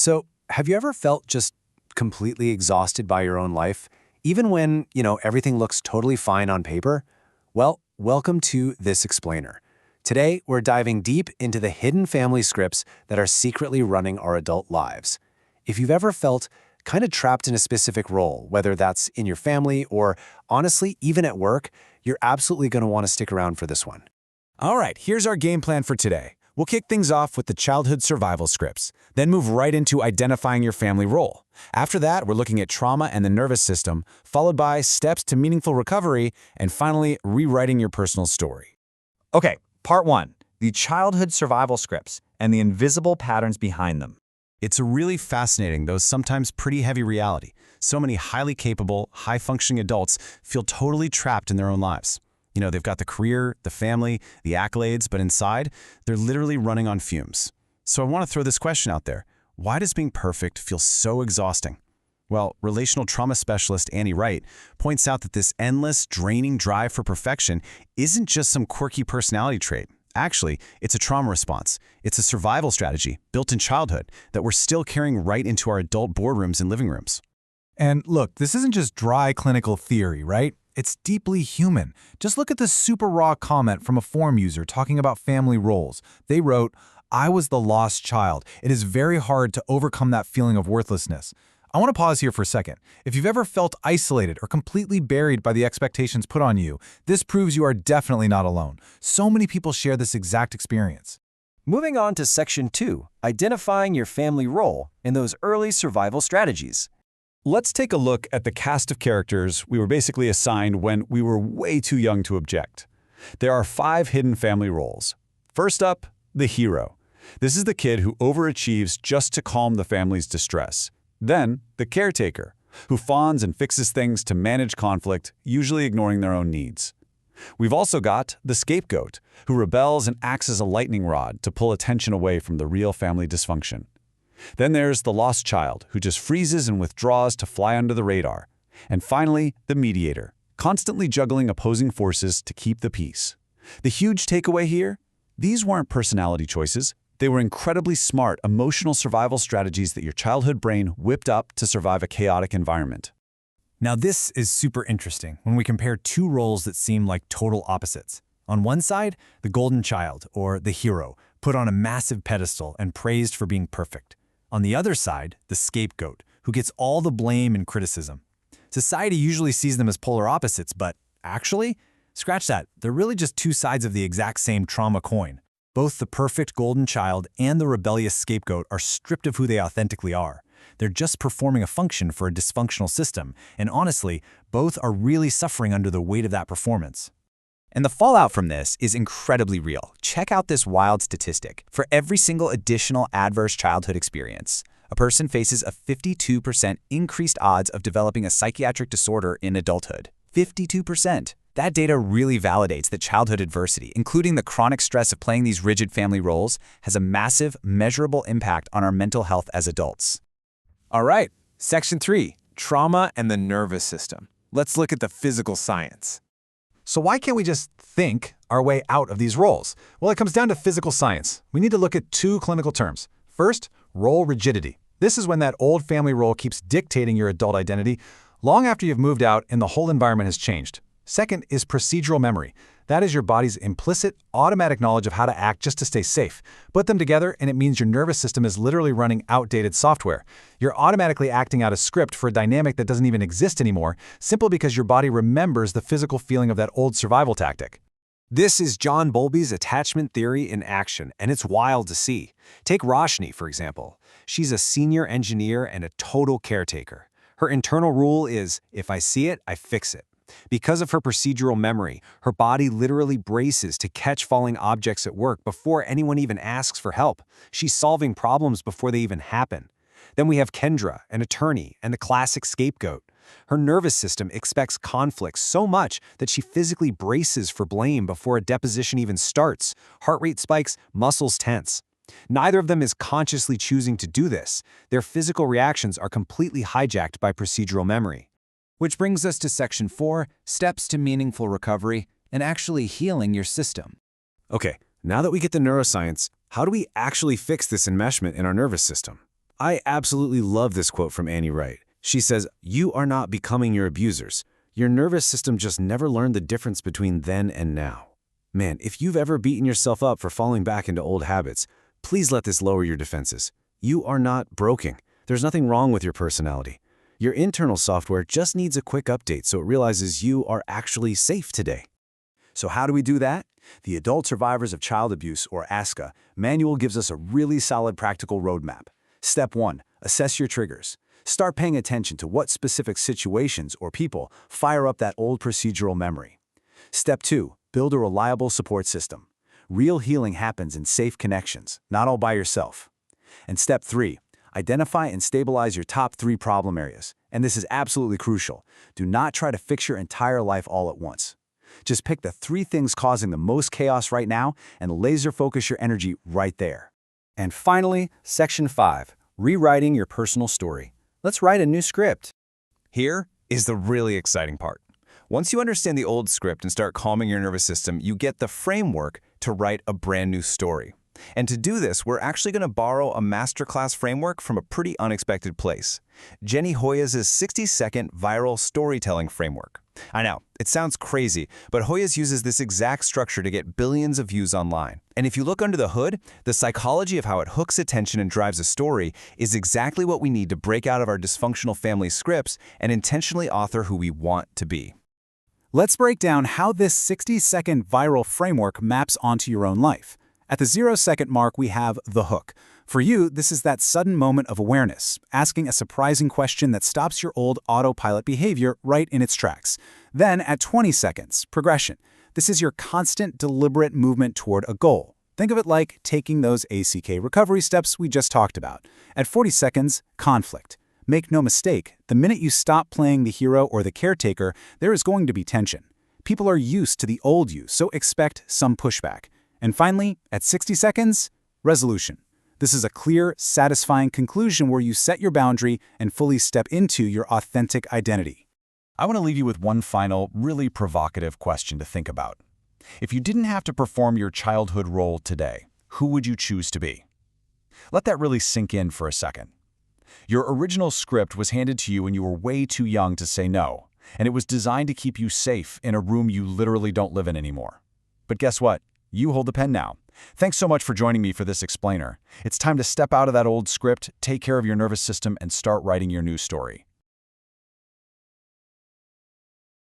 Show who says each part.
Speaker 1: So, have you ever felt just completely exhausted by your own life, even when, everything looks totally fine on paper? Well, welcome to This Explainer. Today, we're diving deep into the hidden family scripts that are secretly running our adult lives. If you've ever felt kind of trapped in a specific role, whether that's in your family or, honestly, even at work, you're absolutely going to want to stick around for this one.
Speaker 2: All right, here's our game plan for today. We'll kick things off with the childhood survival scripts, then move right into identifying your family role. After that, we're looking at trauma and the nervous system, followed by steps to meaningful recovery, and finally, rewriting your personal story.
Speaker 3: Okay, part 1, the childhood survival scripts and the invisible patterns behind them.
Speaker 2: It's a really fascinating, though sometimes pretty heavy reality. So many highly capable, high-functioning adults feel totally trapped in their own lives. They've got the career, the family, the accolades, but inside, they're literally running on fumes. So I want to throw this question out there. Why does being perfect feel so exhausting? Well, relational trauma specialist Annie Wright points out that this endless, draining drive for perfection isn't just some quirky personality trait. Actually, it's a trauma response. It's a survival strategy built in childhood that we're still carrying right into our adult boardrooms and living rooms.
Speaker 4: And look, this isn't just dry clinical theory, right? It's deeply human. Just look at this super raw comment from a forum user talking about family roles. They wrote, "I was the lost child. It is very hard to overcome that feeling of worthlessness." I want to pause here for a second. If you've ever felt isolated or completely buried by the expectations put on you, this proves you are definitely not alone. So many people share this exact experience.
Speaker 1: Moving on to Section 2, identifying your family role in those early survival strategies.
Speaker 2: Let's take a look at the cast of characters we were basically assigned when we were way too young to object. There are 5 hidden family roles. First up, the hero. This is the kid who overachieves just to calm the family's distress. Then, the caretaker, who fawns and fixes things to manage conflict, usually ignoring their own needs. We've also got the scapegoat, who rebels and acts as a lightning rod to pull attention away from the real family dysfunction. Then there's the lost child, who just freezes and withdraws to fly under the radar. And finally, the mediator, constantly juggling opposing forces to keep the peace. The huge takeaway here? These weren't personality choices. They were incredibly smart, emotional survival strategies that your childhood brain whipped up to survive a chaotic environment.
Speaker 4: Now this is super interesting when we compare two roles that seem like total opposites. On one side, the golden child, or the hero, put on a massive pedestal and praised for being perfect. On the other side, the scapegoat, who gets all the blame and criticism. Society usually sees them as polar opposites, but actually, scratch that, they're really just two sides of the exact same trauma coin. Both the perfect golden child and the rebellious scapegoat are stripped of who they authentically are. They're just performing a function for a dysfunctional system, and honestly, both are really suffering under the weight of that performance.
Speaker 3: And the fallout from this is incredibly real. Check out this wild statistic. For every single additional adverse childhood experience, a person faces a 52% increased odds of developing a psychiatric disorder in adulthood. 52%. That data really validates that childhood adversity, including the chronic stress of playing these rigid family roles, has a massive, measurable impact on our mental health as adults.
Speaker 1: All right, Section 3, trauma and the nervous system. Let's look at the physical science.
Speaker 4: So why can't we just think our way out of these roles? Well, it comes down to physical science. We need to look at two clinical terms. First, role rigidity. This is when that old family role keeps dictating your adult identity long after you've moved out and the whole environment has changed. Second is procedural memory. That is your body's implicit, automatic knowledge of how to act just to stay safe. Put them together and it means your nervous system is literally running outdated software. You're automatically acting out a script for a dynamic that doesn't even exist anymore, simply because your body remembers the physical feeling of that old survival tactic.
Speaker 1: This is John Bowlby's attachment theory in action, and it's wild to see. Take Roshni, for example. She's a senior engineer and a total caretaker. Her internal rule is, if I see it, I fix it. Because of her procedural memory, her body literally braces to catch falling objects at work before anyone even asks for help. She's solving problems before they even happen. Then we have Kendra, an attorney, and the classic scapegoat. Her nervous system expects conflict so much that she physically braces for blame before a deposition even starts. Heart rate spikes, muscles tense. Neither of them is consciously choosing to do this. Their physical reactions are completely hijacked by procedural memory. Which brings us to Section 4, steps to meaningful recovery and actually healing your system. Okay, now that we get the neuroscience, how do we actually fix this enmeshment in our nervous system? I absolutely love this quote from Annie Wright. She says, "You are not becoming your abusers. Your nervous system just never learned the difference between then and now." Man, if you've ever beaten yourself up for falling back into old habits, please let this lower your defenses. You are not broken. There's nothing wrong with your personality. Your internal software just needs a quick update so it realizes you are actually safe today.
Speaker 3: So how do we do that? The Adult Survivors of Child Abuse, or ASCA, manual gives us a really solid practical roadmap. Step 1. Assess your triggers. Start paying attention to what specific situations or people fire up that old procedural memory. Step 2. Build a reliable support system. Real healing happens in safe connections, not all by yourself. And Step 3. Identify and stabilize your top 3 problem areas. And this is absolutely crucial. Do not try to fix your entire life all at once. Just pick the 3 things causing the most chaos right now and laser focus your energy right there.
Speaker 4: And finally, Section 5, rewriting your personal story. Let's write a new script.
Speaker 5: Here is the really exciting part. Once you understand the old script and start calming your nervous system, you get the framework to write a brand new story. And to do this, we're actually going to borrow a masterclass framework from a pretty unexpected place. Jenny Hoyas' 60-second viral storytelling framework. I know, it sounds crazy, but Hoyas uses this exact structure to get billions of views online. And if you look under the hood, the psychology of how it hooks attention and drives a story is exactly what we need to break out of our dysfunctional family scripts and intentionally author who we want to be.
Speaker 3: Let's break down how this 60-second viral framework maps onto your own life. At the 0-second mark, we have the hook. For you, this is that sudden moment of awareness, asking a surprising question that stops your old autopilot behavior right in its tracks. Then, at 20 seconds, progression. This is your constant, deliberate movement toward a goal. Think of it like taking those ACK recovery steps we just talked about. At 40 seconds, conflict. Make no mistake, the minute you stop playing the hero or the caretaker, there is going to be tension. People are used to the old you, so expect some pushback. And finally, at 60 seconds, resolution. This is a clear, satisfying conclusion where you set your boundary and fully step into your authentic identity.
Speaker 2: I want to leave you with one final, really provocative question to think about. If you didn't have to perform your childhood role today, who would you choose to be? Let that really sink in for a second. Your original script was handed to you when you were way too young to say no, and it was designed to keep you safe in a room you literally don't live in anymore. But guess what? You hold the pen now. Thanks so much for joining me for this explainer. It's time to step out of that old script, take care of your nervous system, and start writing your new story.